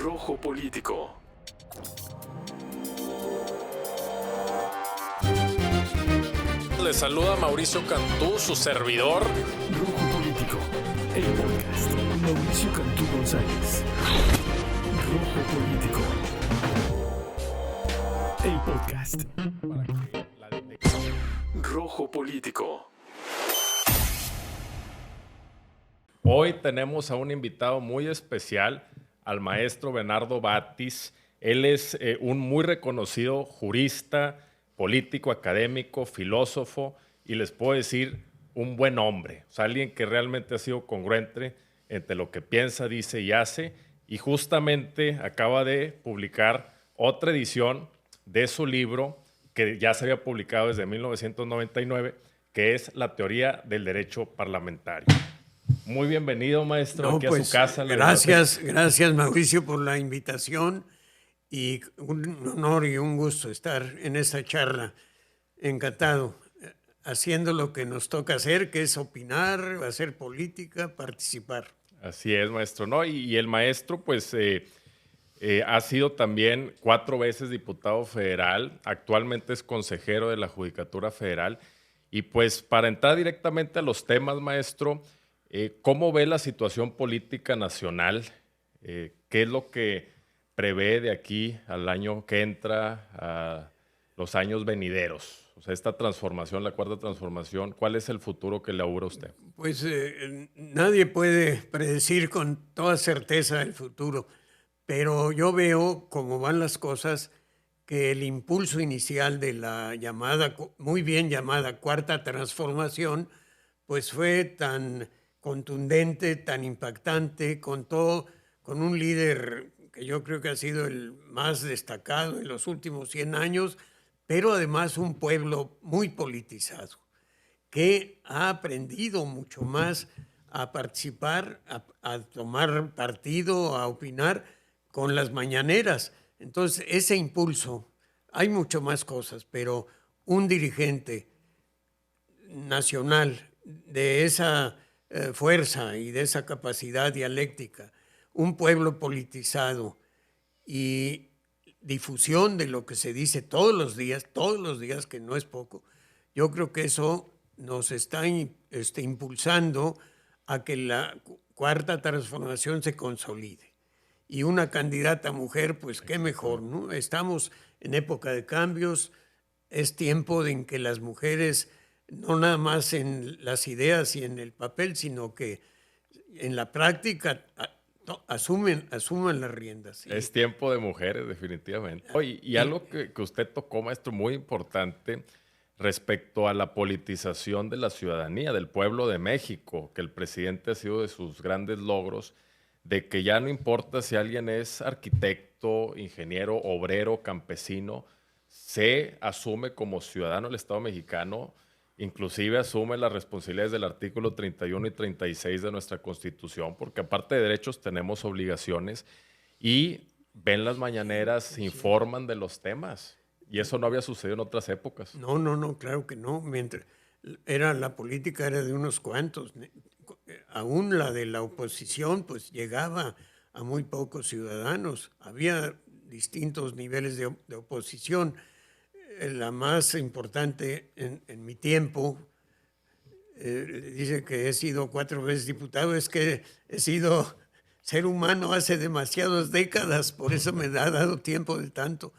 Rojo Político. Les saluda Mauricio Cantú, su servidor. Rojo Político, el podcast. Mauricio Cantú González. Rojo Político, el podcast. Rojo Político. Hoy tenemos a un invitado muy especial, al maestro Bernardo Batis. Él es un muy reconocido jurista, político, académico, filósofo y les puedo decir un buen hombre. O sea, alguien que realmente ha sido congruente entre lo que piensa, dice y hace. Y justamente acaba de publicar otra edición de su libro que ya se había publicado desde 1999, que es La teoría del derecho parlamentario. Muy bienvenido, maestro, aquí a su casa. Gracias Mauricio por la invitación y un honor y un gusto estar en esta charla. Encantado, haciendo lo que nos toca hacer, que es opinar, hacer política, participar. Así es, maestro, ¿no? Y el maestro, pues, ha sido también 4 veces diputado federal, actualmente es consejero de la Judicatura Federal. Y pues, para entrar directamente a los temas, maestro, ¿cómo ve la situación política nacional? ¿Qué es lo que prevé de aquí al año que entra, a los años venideros? O sea, esta transformación, la cuarta transformación, ¿cuál es el futuro que le augura usted? Pues nadie puede predecir con toda certeza el futuro, pero yo veo cómo van las cosas, que el impulso inicial de la llamada, muy bien llamada cuarta transformación, pues fue tan contundente, tan impactante, con un líder que yo creo que ha sido el más destacado en los últimos 100 años, pero además un pueblo muy politizado, que ha aprendido mucho más a participar, a tomar partido, a opinar con las mañaneras. Entonces, ese impulso, hay mucho más cosas, pero un dirigente nacional de esa fuerza y de esa capacidad dialéctica, un pueblo politizado y difusión de lo que se dice todos los días, que no es poco, yo creo que eso nos está impulsando a que la cuarta transformación se consolide. Y una candidata mujer, pues qué mejor, ¿no? Estamos en época de cambios, es tiempo en que las mujeres, no nada más en las ideas y en el papel, sino que en la práctica asuman las riendas. ¿Sí? Es tiempo de mujeres, definitivamente. Y algo que usted tocó, maestro, muy importante respecto a la politización de la ciudadanía, del pueblo de México, que el presidente ha sido de sus grandes logros, de que ya no importa si alguien es arquitecto, ingeniero, obrero, campesino, se asume como ciudadano del Estado mexicano, inclusive asume las responsabilidades del artículo 31 y 36 de nuestra Constitución, porque aparte de derechos tenemos obligaciones y ven las mañaneras, se informan de los temas. Y eso no había sucedido en otras épocas. No, claro que no. Mientras la política era de unos cuantos. Aún la de la oposición, pues llegaba a muy pocos ciudadanos. Había distintos niveles de oposición. La más importante en mi tiempo, dice que he sido 4 veces diputado, es que he sido ser humano hace demasiadas décadas, por eso me ha dado tiempo de tanto.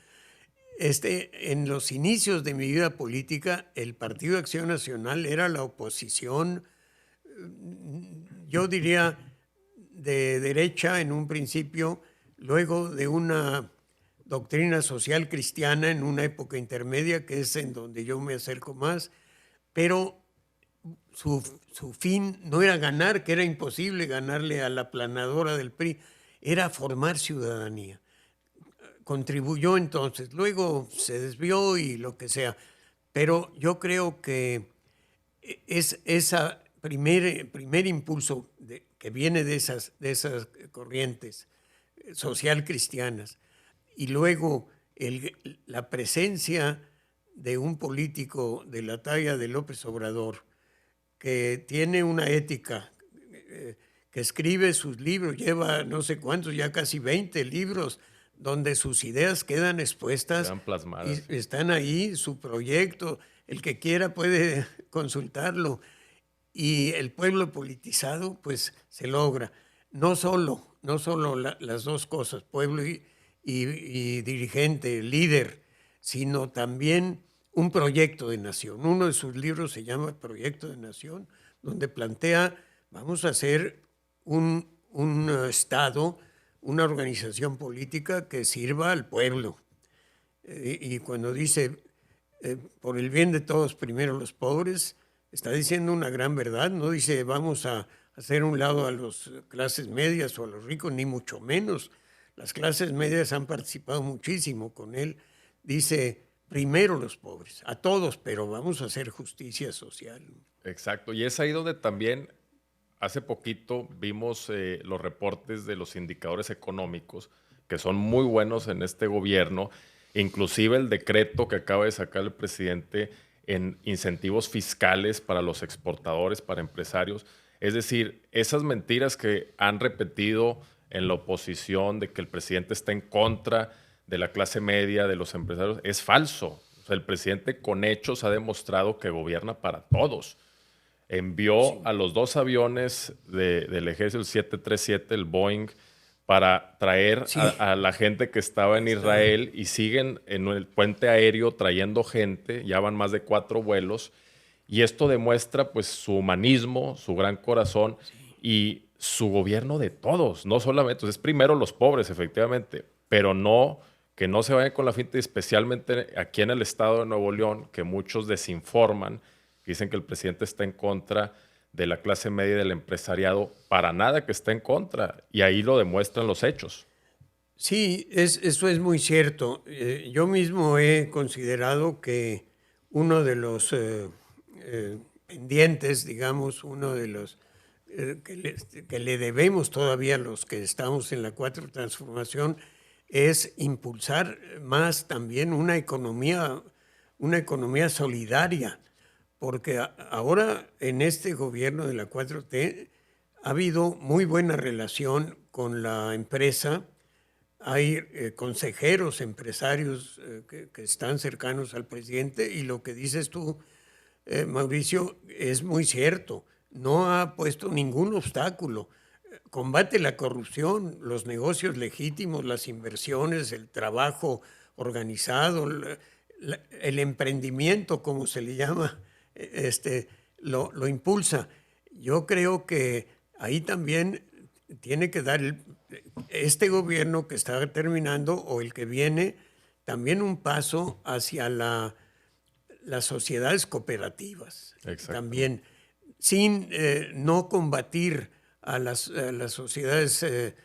En los inicios de mi vida política, el Partido de Acción Nacional era la oposición, yo diría, de derecha en un principio, luego de una doctrina social cristiana en una época intermedia, que es en donde yo me acerco más, pero su fin no era ganar, que era imposible ganarle a la aplanadora del PRI, era formar ciudadanía. Contribuyó entonces, luego se desvió y lo que sea, pero yo creo que es ese primer impulso que viene de esas corrientes social cristianas, y luego la presencia de un político de la talla de López Obrador, que tiene una ética que escribe sus libros, lleva no sé cuántos, ya casi 20 libros, donde sus ideas quedan expuestas. Quedan plasmadas. Y están ahí, su proyecto, el que quiera puede consultarlo. Y el pueblo politizado, pues se logra. No solo las dos cosas, pueblo y dirigente, líder, sino también un proyecto de nación. Uno de sus libros se llama Proyecto de Nación, donde plantea, vamos a hacer un Estado, una organización política que sirva al pueblo. Y cuando dice, por el bien de todos, primero los pobres, está diciendo una gran verdad. No dice, vamos a hacer un lado a las clases medias o a los ricos, ni mucho menos. Las clases medias han participado muchísimo con él. Dice, primero los pobres, a todos, pero vamos a hacer justicia social. Exacto, y es ahí donde también hace poquito vimos los reportes de los indicadores económicos, que son muy buenos en este gobierno, inclusive el decreto que acaba de sacar el presidente en incentivos fiscales para los exportadores, para empresarios. Es decir, esas mentiras que han repetido en la oposición de que el presidente está en contra de la clase media, de los empresarios, es falso. O sea, el presidente con hechos ha demostrado que gobierna para todos. Envió a los 2 aviones del ejército, el 737, el Boeing, para traer a la gente que estaba en Israel, y siguen en el puente aéreo trayendo gente. Ya van más de 4 vuelos. Y esto demuestra pues su humanismo, su gran corazón y su gobierno de todos. No solamente, es primero los pobres, efectivamente, pero no, que no se vayan con la finta, especialmente aquí en el estado de Nuevo León, que muchos desinforman, dicen que el presidente está en contra de la clase media y del empresariado. Para nada que está en contra, y ahí lo demuestran los hechos. Sí, eso es muy cierto. Yo mismo he considerado que uno de los pendientes, digamos, uno de los que le debemos todavía a los que estamos en la 4 Transformación, es impulsar más también una economía solidaria, porque ahora en este gobierno de la 4T ha habido muy buena relación con la empresa. Hay consejeros, empresarios que están cercanos al presidente, y lo que dices tú, Mauricio, es muy cierto. No ha puesto ningún obstáculo. Combate la corrupción, los negocios legítimos, las inversiones, el trabajo organizado, el emprendimiento, como se le llama, lo impulsa. Yo creo que ahí también tiene que dar este gobierno que está terminando o el que viene también un paso hacia las sociedades cooperativas. También, sin no combatir a las sociedades de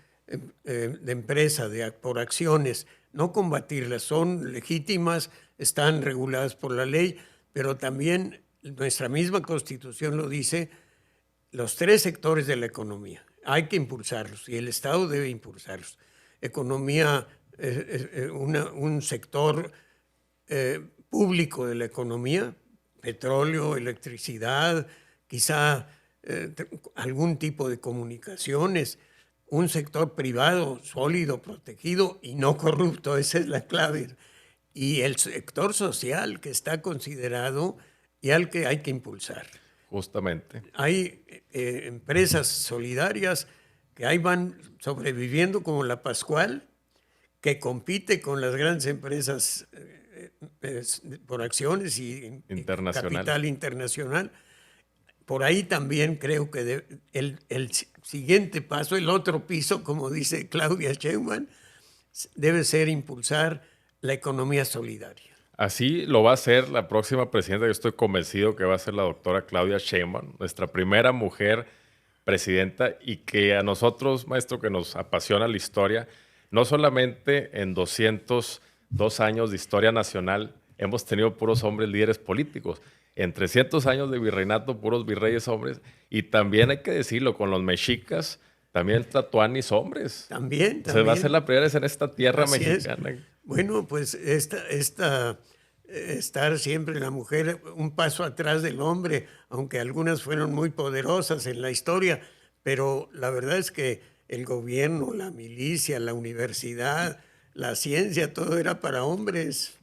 empresa por acciones, no combatirlas, son legítimas, están reguladas por la ley, pero también nuestra misma Constitución lo dice, los 3 sectores de la economía hay que impulsarlos y el Estado debe impulsarlos. Economía, un sector público de la economía, petróleo, electricidad, quizá algún tipo de comunicaciones, un sector privado sólido, protegido y no corrupto, esa es la clave. Y el sector social que está considerado y al que hay que impulsar. Justamente. Hay empresas solidarias que ahí van sobreviviendo, como la Pascual, que compite con las grandes empresas por acciones y capital internacional. Por ahí también creo que el siguiente paso, el otro piso, como dice Claudia Sheinbaum, debe ser impulsar la economía solidaria. Así lo va a hacer la próxima presidenta. Yo estoy convencido que va a ser la doctora Claudia Sheinbaum, nuestra primera mujer presidenta, y que a nosotros, maestro, que nos apasiona la historia, no solamente en 202 años de historia nacional hemos tenido puros hombres líderes políticos, en 300 años de virreinato puros virreyes hombres, y también hay que decirlo, con los mexicas, también tlatoanis hombres. También. Se va a hacer la primera vez en esta tierra mexicana. Bueno, pues estar siempre la mujer un paso atrás del hombre, aunque algunas fueron muy poderosas en la historia, pero la verdad es que el gobierno, la milicia, la universidad, la ciencia, todo era para hombres.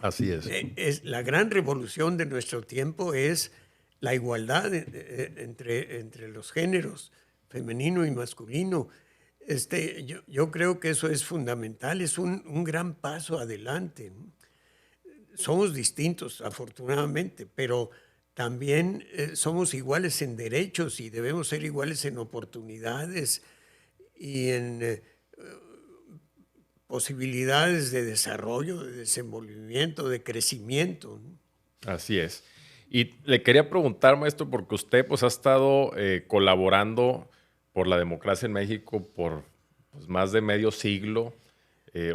Así es. La gran revolución de nuestro tiempo es la igualdad entre los géneros, femenino y masculino. Yo creo que eso es fundamental, es un gran paso adelante. Somos distintos, afortunadamente, pero también somos iguales en derechos y debemos ser iguales en oportunidades y en posibilidades de desarrollo, de desenvolvimiento, de crecimiento, ¿no? Así es. Y le quería preguntar, maestro, porque usted pues, ha estado colaborando por la democracia en México por pues, más de medio siglo.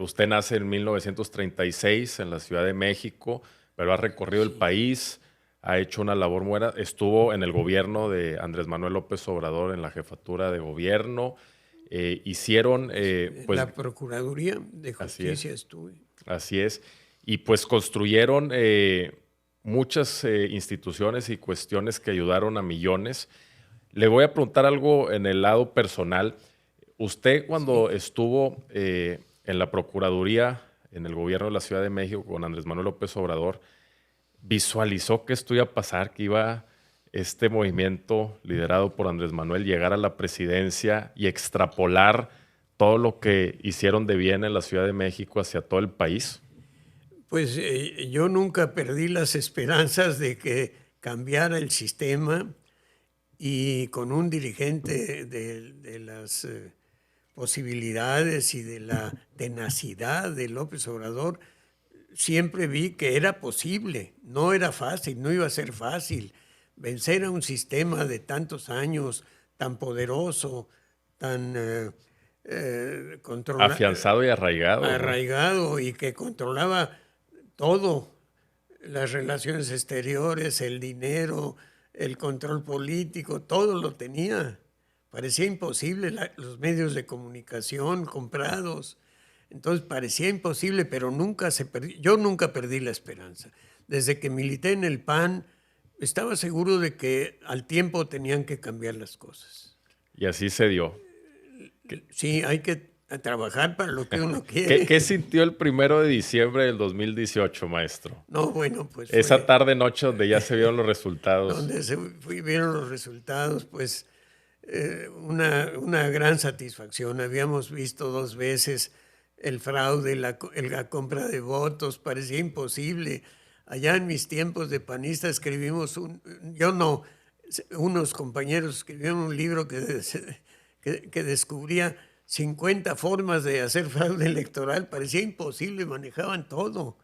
Usted nace en 1936 en la Ciudad de México, pero ha recorrido el país, ha hecho una labor buena. Estuvo en el gobierno de Andrés Manuel López Obrador, en la jefatura de gobierno. Hicieron... pues, la Procuraduría de Justicia estuve. Así es. Y pues construyeron muchas instituciones y cuestiones que ayudaron a millones. Le voy a preguntar algo en el lado personal. Usted cuando estuvo en la Procuraduría, en el gobierno de la Ciudad de México con Andrés Manuel López Obrador, ¿visualizó que esto iba a pasar, que iba este movimiento liderado por Andrés Manuel llegar a la presidencia y extrapolar todo lo que hicieron de bien en la Ciudad de México hacia todo el país? Pues yo nunca perdí las esperanzas de que cambiara el sistema y con un dirigente de las posibilidades y de la tenacidad de López Obrador, siempre vi que era posible. No era fácil, no iba a ser fácil vencer a un sistema de tantos años, tan poderoso, tan afianzado y arraigado. Arraigado, ¿no? Y que controlaba todo, las relaciones exteriores, el dinero, el control político, todo lo tenía. Parecía imposible, los medios de comunicación comprados. Entonces parecía imposible, pero yo nunca perdí la esperanza. Desde que milité en el PAN, estaba seguro de que al tiempo tenían que cambiar las cosas. Y así se dio. Sí, hay que trabajar para lo que uno quiere. ¿Qué sintió el 1 de diciembre del 2018, maestro? No, bueno, pues... Esa tarde-noche donde ya se vieron los resultados. Donde vieron los resultados, pues una gran satisfacción. Habíamos visto 2 veces el fraude, la compra de votos, parecía imposible. Allá en mis tiempos de panista escribimos unos compañeros escribieron un libro que descubría 50 formas de hacer fraude electoral. Parecía imposible, manejaban todo,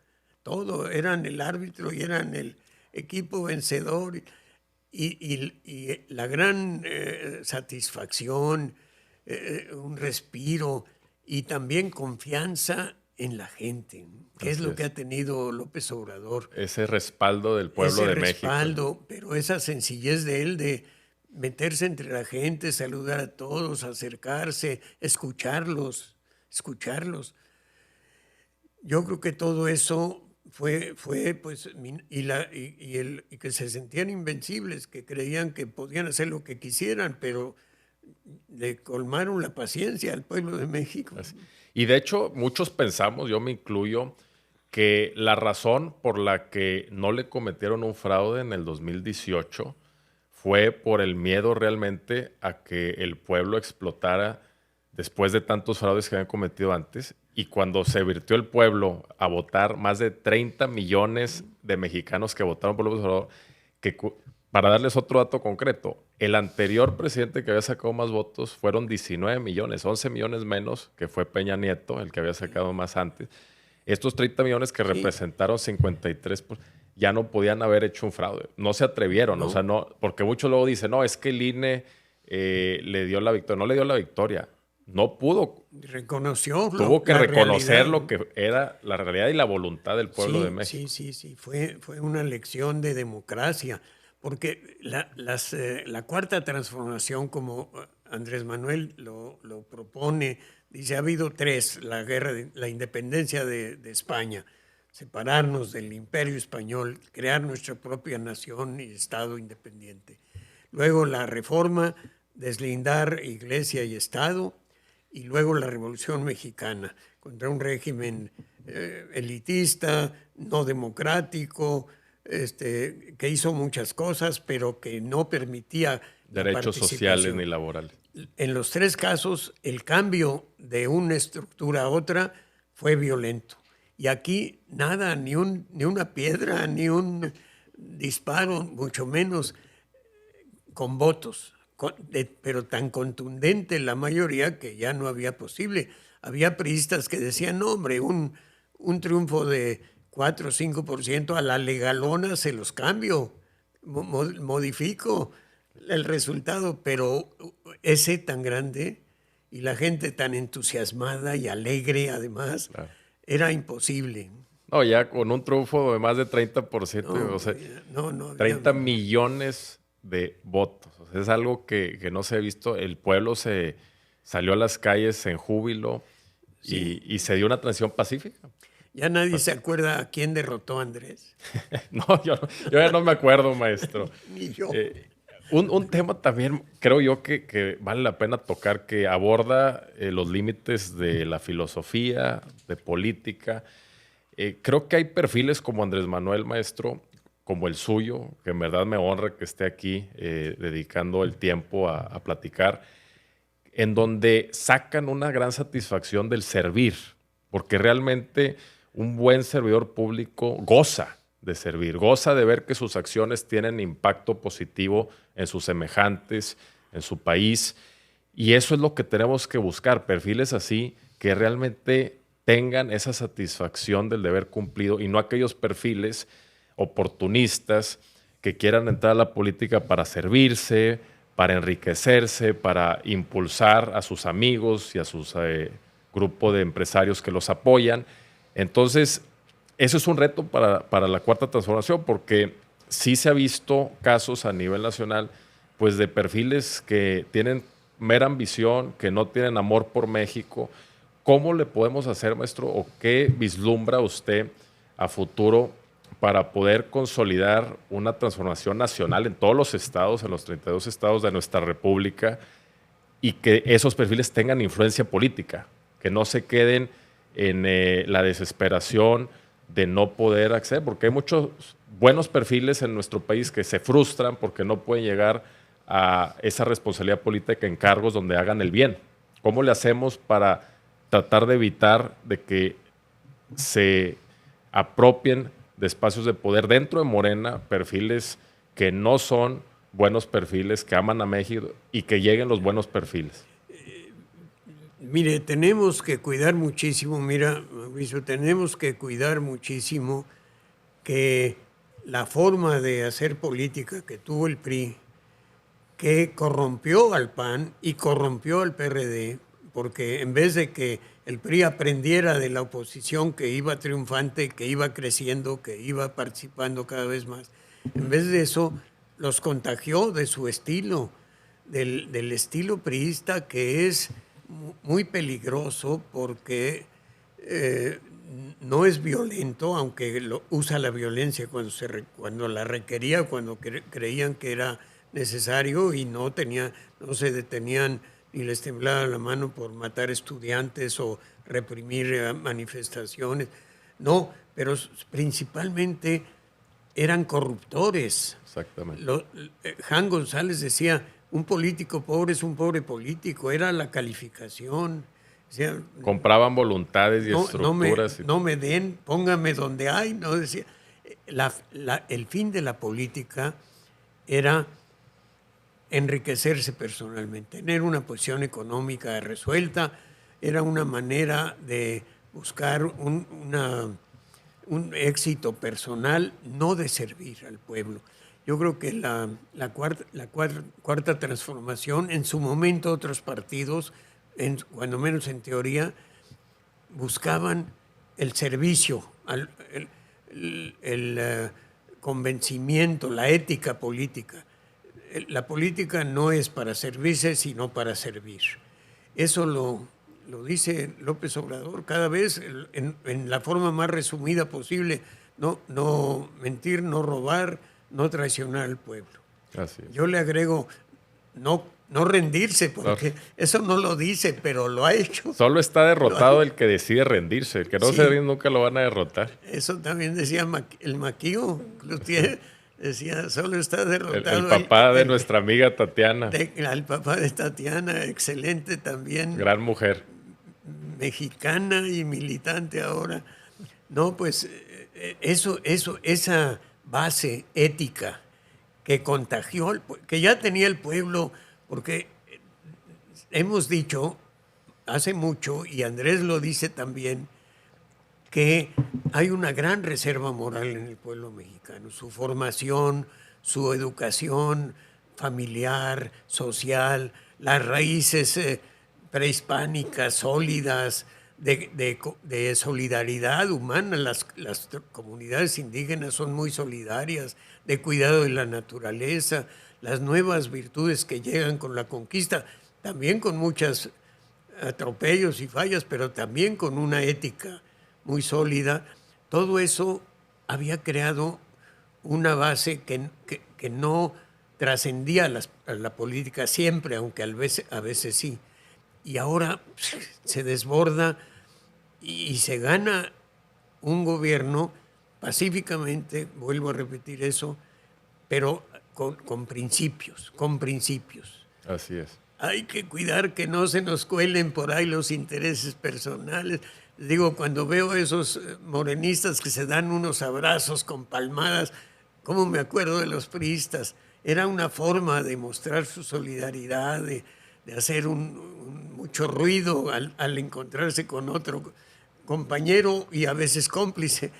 eran el árbitro y eran el equipo vencedor. Y la gran satisfacción, un respiro y también confianza en la gente, que es lo que ha tenido López Obrador. Ese respaldo del pueblo de México. Ese respaldo, pero esa sencillez de él de meterse entre la gente, saludar a todos, acercarse, escucharlos. Yo creo que todo eso fue pues, y que se sentían invencibles, que creían que podían hacer lo que quisieran, pero le colmaron la paciencia al pueblo de México. Y de hecho, muchos pensamos, yo me incluyo, que la razón por la que no le cometieron un fraude en el 2018 fue por el miedo realmente a que el pueblo explotara después de tantos fraudes que habían cometido antes. Y cuando se virtió el pueblo a votar, más de 30 millones de mexicanos que votaron por López Obrador, para darles otro dato concreto, el anterior presidente que había sacado más votos fueron 19 millones, 11 millones menos, que fue Peña Nieto, el que había sacado más antes. Estos 30 millones que representaron 53%, ya no podían haber hecho un fraude. No se atrevieron, o sea, no, porque muchos luego dicen, no, es que el INE le dio la victoria. No le dio la victoria. No pudo. Reconoció. Tuvo que reconocer lo que era la realidad y la voluntad del pueblo de México. Sí. Fue una lección de democracia. Porque la cuarta transformación, como Andrés Manuel lo propone, dice, ha habido 3, la independencia de España, separarnos del imperio español, crear nuestra propia nación y Estado independiente. Luego la reforma deslindar Iglesia y Estado, y luego la Revolución Mexicana, contra un régimen elitista, no democrático, que hizo muchas cosas, pero que no permitía derechos sociales ni laborales. En los tres casos, el cambio de una estructura a otra fue violento. Y aquí nada, ni una piedra, ni un disparo, mucho menos con votos, pero tan contundente la mayoría que ya no había posible. Había priistas que decían, no, hombre, un triunfo de 4 o 5% a la legalona se los cambio, modifico el resultado, pero ese tan grande y la gente tan entusiasmada y alegre además, claro, era imposible. No, ya con un triunfo de más de 30%, no, o sea, no, 30 millones de votos. O sea, es algo que no se ha visto. El pueblo se salió a las calles en júbilo, sí, y se dio una transición pacífica. Ya nadie se acuerda a quién derrotó a Andrés. No, yo ya no me acuerdo, maestro. Ni yo. Un tema también, creo yo, que vale la pena tocar, que aborda los límites de la filosofía, de política. Creo que hay perfiles como Andrés Manuel, maestro, como el suyo, que en verdad me honra que esté aquí dedicando el tiempo a platicar, en donde sacan una gran satisfacción del servir, porque realmente un buen servidor público goza de servir, goza de ver que sus acciones tienen impacto positivo en sus semejantes, en su país, y eso es lo que tenemos que buscar, perfiles así que realmente tengan esa satisfacción del deber cumplido y no aquellos perfiles oportunistas que quieran entrar a la política para servirse, para enriquecerse, para impulsar a sus amigos y a sus grupo de empresarios que los apoyan. Entonces, eso es un reto para la Cuarta Transformación, porque sí se ha visto casos a nivel nacional, pues, de perfiles que tienen mera ambición, que no tienen amor por México. ¿Cómo le podemos hacer, maestro, o qué vislumbra usted a futuro para poder consolidar una transformación nacional en todos los estados, en los 32 estados de nuestra república, y que esos perfiles tengan influencia política, que no se queden en la desesperación de no poder acceder? Porque hay muchos buenos perfiles en nuestro país que se frustran porque no pueden llegar a esa responsabilidad política en cargos donde hagan el bien. ¿Cómo le hacemos para tratar de evitar de que se apropien de espacios de poder dentro de Morena perfiles que no son buenos perfiles, que aman a México, y que lleguen los buenos perfiles? Mire, tenemos que cuidar muchísimo, Mauricio, tenemos que cuidar muchísimo que la forma de hacer política que tuvo el PRI, que corrompió al PAN y corrompió al PRD, porque en vez de que el PRI aprendiera de la oposición que iba triunfante, que iba creciendo, que iba participando cada vez más, en vez de eso los contagió de su estilo, del estilo priista, que es muy peligroso porque no es violento, aunque usa la violencia cuando la requería, cuando creían que era necesario, y no se detenían ni les temblaba la mano por matar estudiantes o reprimir manifestaciones. No, pero principalmente eran corruptores. Exactamente. Jan González decía, un político pobre es un político, era la calificación. O sea, compraban voluntades y estructuras. No me den, póngame donde hay. No decía. El fin de la política era enriquecerse personalmente, tener una posición económica resuelta, era una manera de buscar un éxito personal, no de servir al pueblo. Yo creo que la cuarta transformación, en su momento otros partidos, cuando menos en teoría, buscaban el servicio, el convencimiento, la ética política. La política no es para servirse, sino para servir. Eso lo dice López Obrador cada vez en la forma más resumida posible. No mentir, no robar, no traicionar al pueblo. Así es. Yo le agrego, no no rendirse, porque eso no lo dice, pero lo ha hecho. Solo está derrotado el que decide rendirse. El que no Sí. se rinde nunca lo van a derrotar. Eso también decía el Maquío Cloutier, decía, solo está El derrotado papá de nuestra amiga Tatiana. al papá de Tatiana, excelente también, Gran mujer. mexicana y militante ahora. No, pues esa base ética que contagió, que ya tenía el pueblo, porque hemos dicho hace mucho, y Andrés lo dice también, que hay una gran reserva moral en el pueblo mexicano. Su formación, su educación familiar, social, las raíces prehispánicas sólidas de solidaridad humana. Las comunidades indígenas son muy solidarias, de cuidado de la naturaleza, las nuevas virtudes que llegan con la conquista, también con muchos atropellos y fallas, pero también con una ética muy sólida. Todo eso había creado una base que no trascendía a la política siempre, aunque a veces sí. Y ahora se desborda y se gana un gobierno pacíficamente, vuelvo a repetir eso, pero con principios, con principios. Así es. Hay que cuidar que no se nos cuelen por ahí los intereses personales. Digo, cuando veo esos morenistas que se dan unos abrazos con palmadas, ¿cómo me acuerdo de los priistas? Era una forma de mostrar su solidaridad, de hacer mucho ruido al encontrarse con otro compañero y a veces cómplice.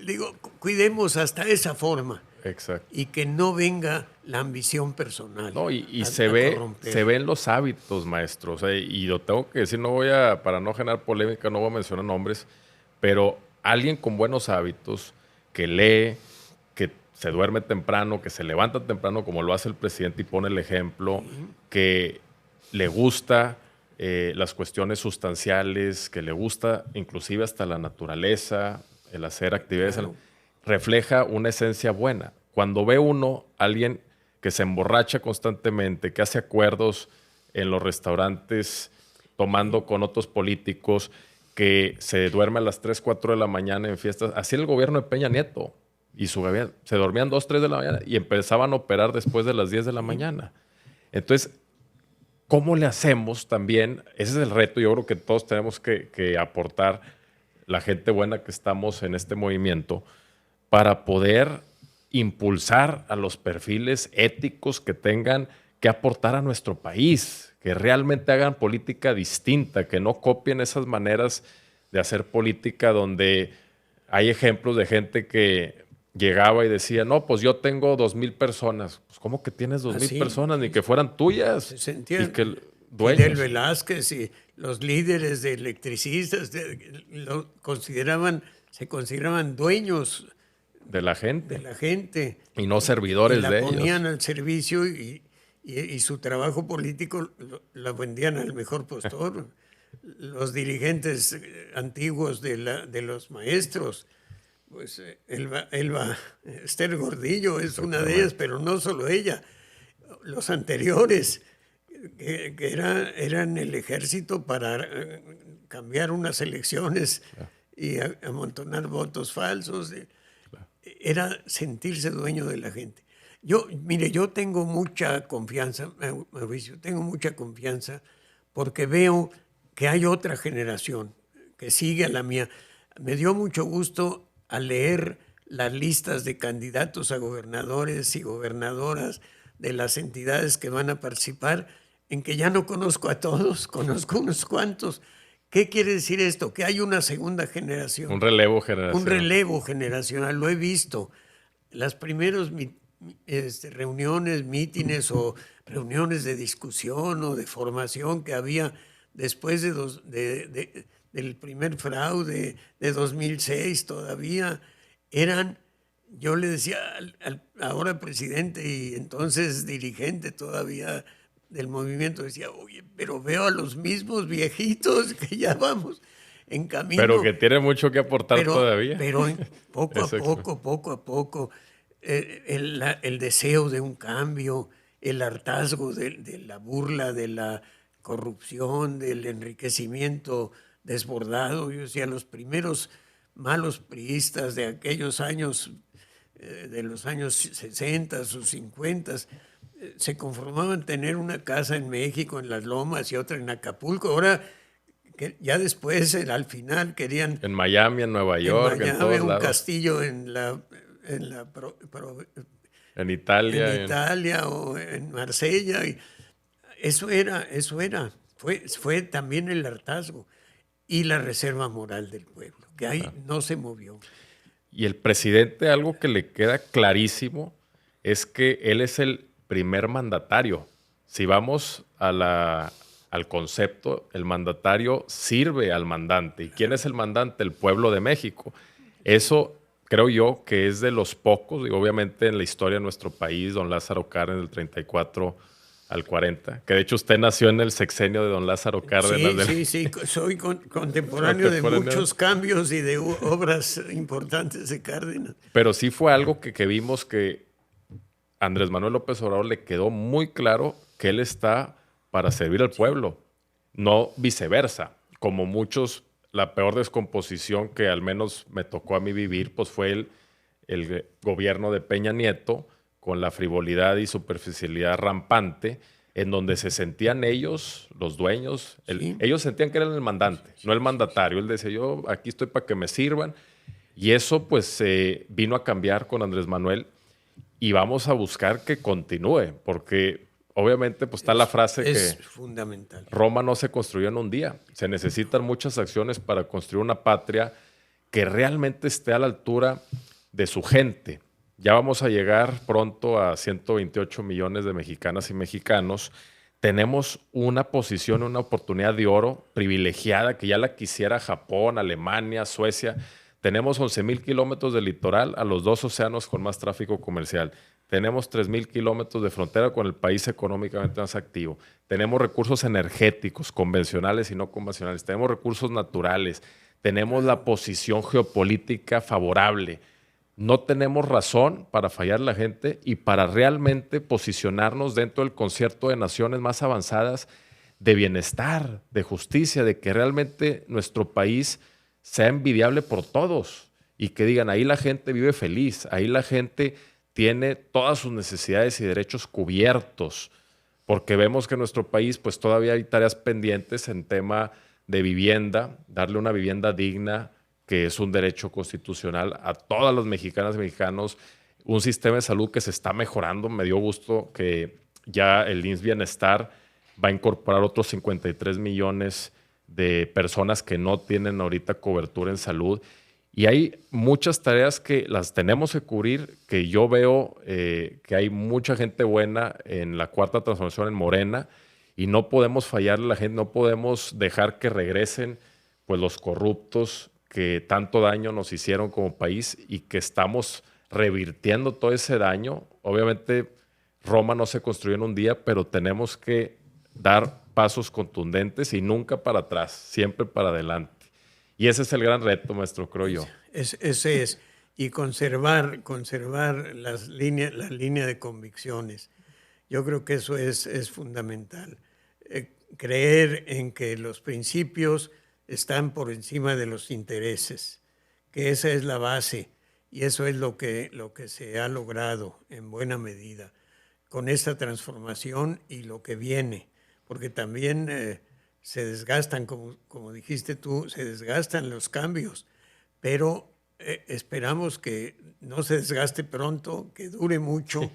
Digo, cuidemos hasta esa forma. Exacto. Y que no venga la ambición personal. No, y se ve en los hábitos, maestro. O sea, y lo tengo que decir, para no generar polémica, no voy a mencionar nombres, pero alguien con buenos hábitos, que lee, que se duerme temprano, que se levanta temprano, como lo hace el presidente y pone el ejemplo, que le gusta las cuestiones sustanciales, que le gusta inclusive hasta la naturaleza, el hacer actividades. Claro. Refleja una esencia buena. Cuando ve alguien que se emborracha constantemente, que hace acuerdos en los restaurantes, tomando con otros políticos, que se duerme a las 3, 4 de la mañana en fiestas, así el gobierno de Peña Nieto y su gobierno, se dormían 2, 3 de la mañana y empezaban a operar después de las 10 de la mañana. Entonces, ¿cómo le hacemos también? Ese es el reto, yo creo que todos tenemos que aportar, la gente buena que estamos en este movimiento, para poder impulsar a los perfiles éticos que tengan que aportar a nuestro país, que realmente hagan política distinta, que no copien esas maneras de hacer política donde hay ejemplos de gente que llegaba y decía, no, pues yo tengo 2,000 personas. Pues, ¿cómo que tienes 2,000 personas? Ni que fueran tuyas. Se entiende. Y que Fidel Velázquez y los líderes de electricistas se consideraban dueños de la gente. Y no servidores de ellos. La ponían al servicio y su trabajo político la vendían al mejor postor. Los dirigentes antiguos de los maestros, pues Esther Gordillo es una de ellas, pero no solo ella. Los anteriores, que eran el ejército para cambiar unas elecciones y amontonar votos falsos. Era sentirse dueño de la gente. Yo tengo mucha confianza, Mauricio, porque veo que hay otra generación que sigue a la mía. Me dio mucho gusto al leer las listas de candidatos a gobernadores y gobernadoras de las entidades que van a participar, en que ya no conozco a todos, conozco unos cuantos. ¿Qué quiere decir esto? Que hay una segunda generación. Un relevo generacional. Un relevo generacional, lo he visto. Las primeras reuniones, mítines o reuniones de discusión o de formación que había después del primer fraude de 2006 todavía eran, yo le decía al ahora presidente y entonces dirigente todavía del movimiento, decía, oye, pero veo a los mismos viejitos que ya vamos en camino. Pero que tiene mucho que aportar todavía. Pero poco a poco, el deseo de un cambio, el hartazgo de la burla, de la corrupción, del enriquecimiento desbordado. Yo decía, los primeros malos priistas de aquellos años, de los años 60 o 50, se conformaban tener una casa en México, en Las Lomas, y otra en Acapulco. Ahora, que ya después, al final, querían En Miami, en Nueva York, en Miami, en todos un lados. castillo en En Italia. Italia o en Marsella. Y eso era. Fue también el hartazgo y la reserva moral del pueblo, que ahí no se movió. Y el presidente, algo que le queda clarísimo, es que él es el primer mandatario. Si vamos al concepto, el mandatario sirve al mandante. ¿Y quién es el mandante? El pueblo de México. Eso creo yo que es de los pocos, y obviamente en la historia de nuestro país, don Lázaro Cárdenas del 34 al 40, que de hecho usted nació en el sexenio de don Lázaro Cárdenas. Sí, soy contemporáneo de muchos cambios y de obras importantes de Cárdenas. Pero sí fue algo que vimos que Andrés Manuel López Obrador le quedó muy claro que él está para servir al pueblo, no viceversa. Como muchos, la peor descomposición que al menos me tocó a mí vivir, pues fue el gobierno de Peña Nieto, con la frivolidad y superficialidad rampante, en donde se sentían ellos, los dueños, ellos sentían que eran el mandante, no el mandatario. Él decía, yo aquí estoy para que me sirvan. Y eso pues vino a cambiar con Andrés Manuel, y vamos a buscar que continúe, porque obviamente pues está la frase es que fundamental. Roma no se construyó en un día. Se necesitan muchas acciones para construir una patria que realmente esté a la altura de su gente. Ya vamos a llegar pronto a 128 millones de mexicanas y mexicanos. Tenemos una posición, una oportunidad de oro privilegiada que ya la quisiera Japón, Alemania, Suecia. Tenemos 11,000 kilómetros de litoral a los 2 océanos con más tráfico comercial. Tenemos 3,000 kilómetros de frontera con el país económicamente más activo. Tenemos recursos energéticos, convencionales y no convencionales. Tenemos recursos naturales. Tenemos la posición geopolítica favorable. No tenemos razón para fallar a la gente y para realmente posicionarnos dentro del concierto de naciones más avanzadas de bienestar, de justicia, de que realmente nuestro país sea envidiable por todos y que digan, ahí la gente vive feliz, ahí la gente tiene todas sus necesidades y derechos cubiertos, porque vemos que en nuestro país pues todavía hay tareas pendientes en tema de vivienda, darle una vivienda digna, que es un derecho constitucional a todas las mexicanas y mexicanos, un sistema de salud que se está mejorando. Me dio gusto que ya el IMSS Bienestar va a incorporar otros 53 millones de personas que no tienen ahorita cobertura en salud. Y hay muchas tareas que las tenemos que cubrir, que yo veo que hay mucha gente buena en la Cuarta Transformación en Morena, y no podemos fallarle a la gente, no podemos dejar que regresen pues los corruptos que tanto daño nos hicieron como país y que estamos revirtiendo todo ese daño. Obviamente Roma no se construyó en un día, pero tenemos que dar pasos contundentes y nunca para atrás, siempre para adelante. Y ese es el gran reto, maestro, creo yo. Ese es. Y conservar la línea de convicciones. Yo creo que eso es fundamental. Creer en que los principios están por encima de los intereses, que esa es la base, y eso es lo que se ha logrado en buena medida con esta transformación y lo que viene, porque también se desgastan, como dijiste tú, se desgastan los cambios, pero esperamos que no se desgaste pronto, que dure mucho. Sí.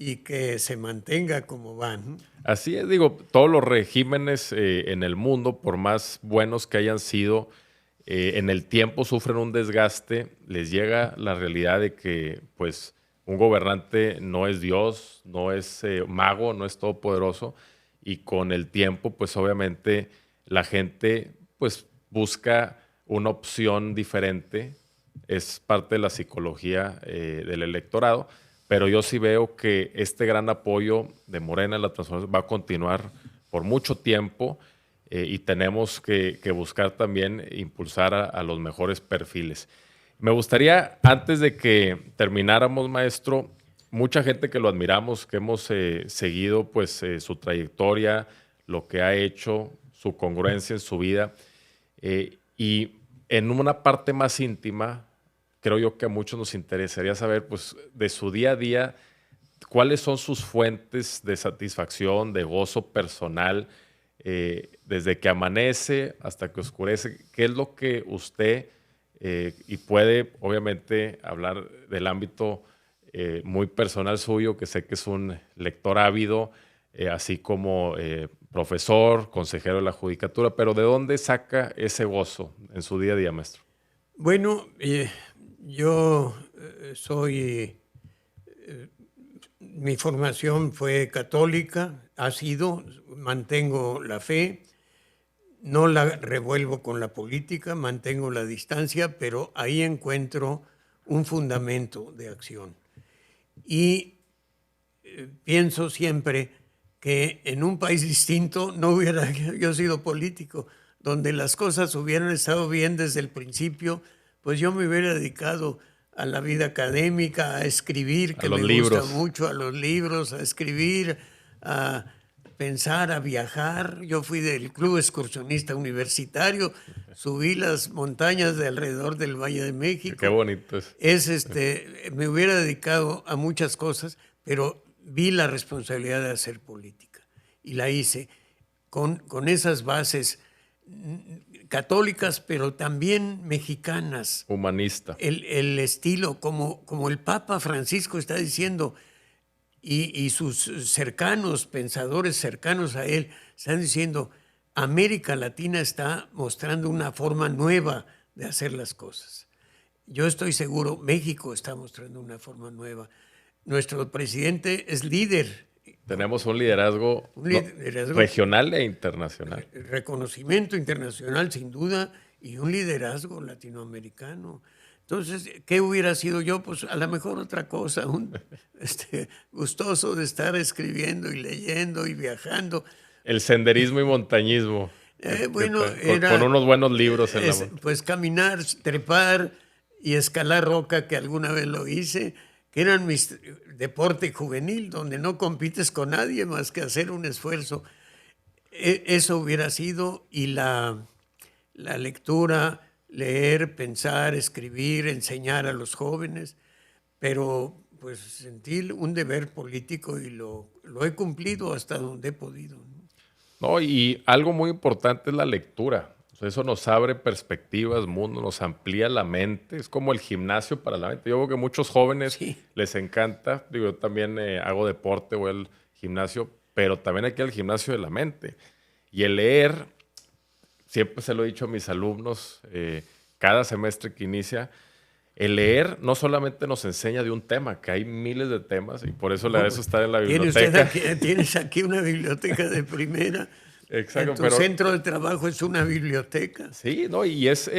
Y que se mantenga como van. Así es, digo, todos los regímenes en el mundo, por más buenos que hayan sido, en el tiempo sufren un desgaste, les llega la realidad de que pues, un gobernante no es Dios, no es mago, no es todopoderoso, y con el tiempo, pues obviamente la gente pues, busca una opción diferente, es parte de la psicología del electorado. Pero yo sí veo que este gran apoyo de Morena en la transformación va a continuar por mucho tiempo y tenemos que buscar también impulsar a los mejores perfiles. Me gustaría, antes de que termináramos, maestro, mucha gente que lo admiramos, que hemos seguido pues su trayectoria, lo que ha hecho, su congruencia en su vida. Y en una parte más íntima, creo yo que a muchos nos interesaría saber pues de su día a día, cuáles son sus fuentes de satisfacción, de gozo personal, desde que amanece hasta que oscurece. ¿Qué es lo que usted, y puede obviamente hablar del ámbito muy personal suyo, que sé que es un lector ávido, así como profesor, consejero de la judicatura, pero ¿de dónde saca ese gozo en su día a día, maestro? Bueno, yo mi formación fue católica, mantengo la fe, no la revuelvo con la política, mantengo la distancia, pero ahí encuentro un fundamento de acción. Y pienso siempre que en un país distinto no hubiera yo sido político, donde las cosas hubieran estado bien desde el principio, pues yo me hubiera dedicado a la vida académica, a escribir, que me gusta mucho, a los libros, a escribir, a pensar, a viajar. Yo fui del Club Excursionista Universitario, subí las montañas de alrededor del Valle de México. Qué bonito es. Me hubiera dedicado a muchas cosas, pero vi la responsabilidad de hacer política y la hice con esas bases católicas, pero también mexicanas. Humanista. El estilo, como el Papa Francisco está diciendo, y sus cercanos, pensadores cercanos a él, están diciendo, América Latina está mostrando una forma nueva de hacer las cosas. Yo estoy seguro, México está mostrando una forma nueva. Nuestro presidente es líder. Tenemos un liderazgo regional e internacional. Reconocimiento internacional, sin duda, y un liderazgo latinoamericano. Entonces, ¿qué hubiera sido yo? Pues a lo mejor otra cosa, gustoso de estar escribiendo y leyendo y viajando. El senderismo y montañismo. Con unos buenos libros en la mano. Pues caminar, trepar y escalar roca, que alguna vez lo hice, que eran mis deporte juvenil, donde no compites con nadie más que hacer un esfuerzo. Eso hubiera sido, y la lectura, leer, pensar, escribir, enseñar a los jóvenes, pero pues sentí un deber político y lo he cumplido hasta donde he podido. No, y algo muy importante es la lectura. Eso nos abre perspectivas, mundo, nos amplía la mente. Es como el gimnasio para la mente. Yo creo que muchos jóvenes les encanta. Digo, yo también hago deporte, voy al gimnasio, pero también hay que ir al gimnasio de la mente. Y el leer, siempre se lo he dicho a mis alumnos, cada semestre que inicia, el leer no solamente nos enseña de un tema, que hay miles de temas, y por eso le agradezco estar en la biblioteca. Tienes aquí una biblioteca de primera. Exacto, tu centro de trabajo es una biblioteca. Sí, ¿no? Y es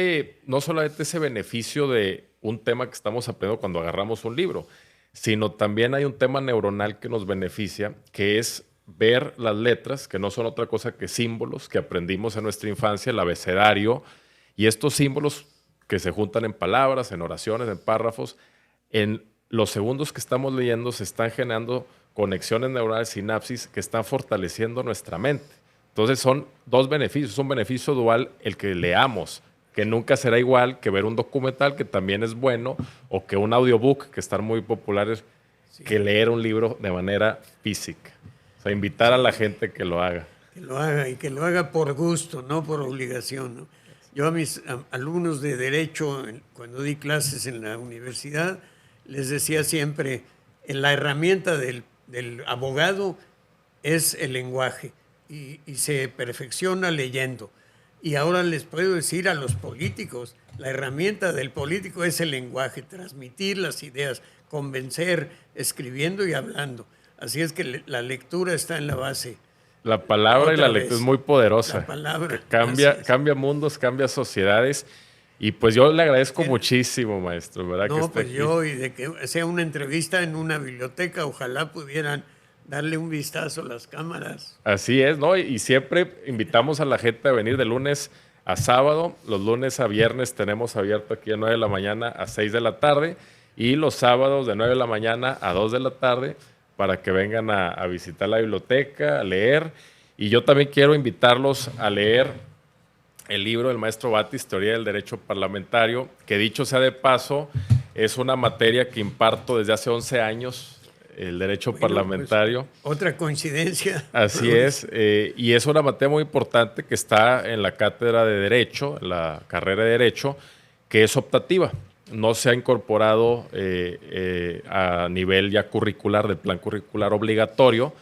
no solamente ese beneficio de un tema que estamos aprendiendo cuando agarramos un libro, sino también hay un tema neuronal que nos beneficia, que es ver las letras, que no son otra cosa que símbolos que aprendimos en nuestra infancia, el abecedario, y estos símbolos que se juntan en palabras, en oraciones, en párrafos, en los segundos que estamos leyendo se están generando conexiones neuronales, sinapsis, que están fortaleciendo nuestra mente. Entonces son dos beneficios. Es un beneficio dual el que leamos, que nunca será igual que ver un documental, que también es bueno, o que un audiobook, que están muy populares, que leer un libro de manera física. O sea, invitar a la gente que lo haga. Que lo haga, y que lo haga por gusto, no por obligación, ¿no? Yo a mis alumnos de Derecho, cuando di clases en la universidad, les decía siempre, la herramienta del abogado es el lenguaje. Y se perfecciona leyendo. Y ahora les puedo decir a los políticos, la herramienta del político es el lenguaje, transmitir las ideas, convencer, escribiendo y hablando. Así es que la lectura está en la base. La palabra y la lectura es muy poderosa. La palabra. Cambia mundos, cambia sociedades. Y pues yo le agradezco muchísimo, maestro, ¿verdad? No, que esté pues aquí. Yo, y de que sea una entrevista en una biblioteca, ojalá pudieran darle un vistazo a las cámaras. Así es, ¿no? Y siempre invitamos a la gente a venir de lunes a sábado. Los lunes a viernes tenemos abierto aquí a 9 de la mañana a 6 de la tarde. y los sábados de 9 de la mañana a 2 de la tarde para que vengan a visitar la biblioteca, a leer. Y yo también quiero invitarlos a leer el libro del maestro Batis, Teoría del Derecho Parlamentario, que dicho sea de paso, es una materia que imparto desde hace 11 años, el derecho parlamentario. Pues, otra coincidencia. Así es, y es una materia muy importante que está en la cátedra de Derecho, en la carrera de Derecho, que es optativa. No se ha incorporado a nivel ya curricular, del plan curricular obligatorio,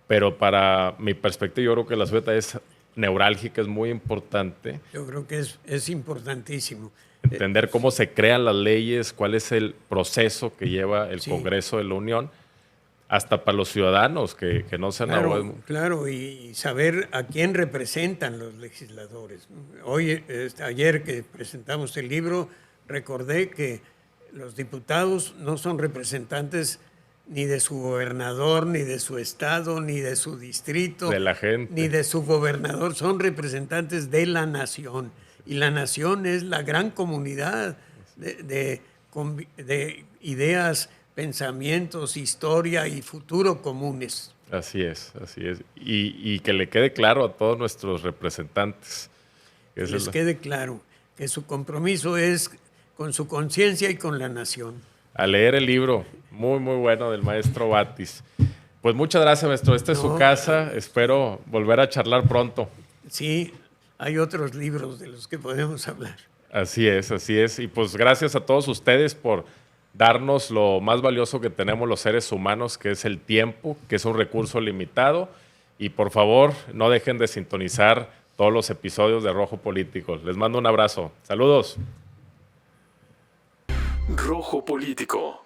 pero para mi perspectiva yo creo que la suya es neurálgica, es muy importante. Yo creo que es importantísimo. Entender cómo se crean las leyes, cuál es el proceso que lleva el Congreso de la Unión, hasta para los ciudadanos que no sean abogados. Claro, y saber a quién representan los legisladores. Hoy, ayer que presentamos el libro, recordé que los diputados no son representantes ni de su gobernador, ni de su estado, ni de su distrito, de la gente, ni de su gobernador, son representantes de la nación. Y la nación es la gran comunidad de ideas, pensamientos, historia y futuro comunes. Así es, así es. Y que le quede claro a todos nuestros representantes. Que les quede claro que su compromiso es con su conciencia y con la nación. A leer el libro, muy, muy bueno, del maestro Batis. Pues muchas gracias, maestro. Esta es su casa. Espero volver a charlar pronto. Sí, hay otros libros de los que podemos hablar. Así es, así es. Y pues gracias a todos ustedes por darnos lo más valioso que tenemos los seres humanos, que es el tiempo, que es un recurso limitado. Y por favor, no dejen de sintonizar todos los episodios de Rojo Político. Les mando un abrazo. Saludos. Rojo Político.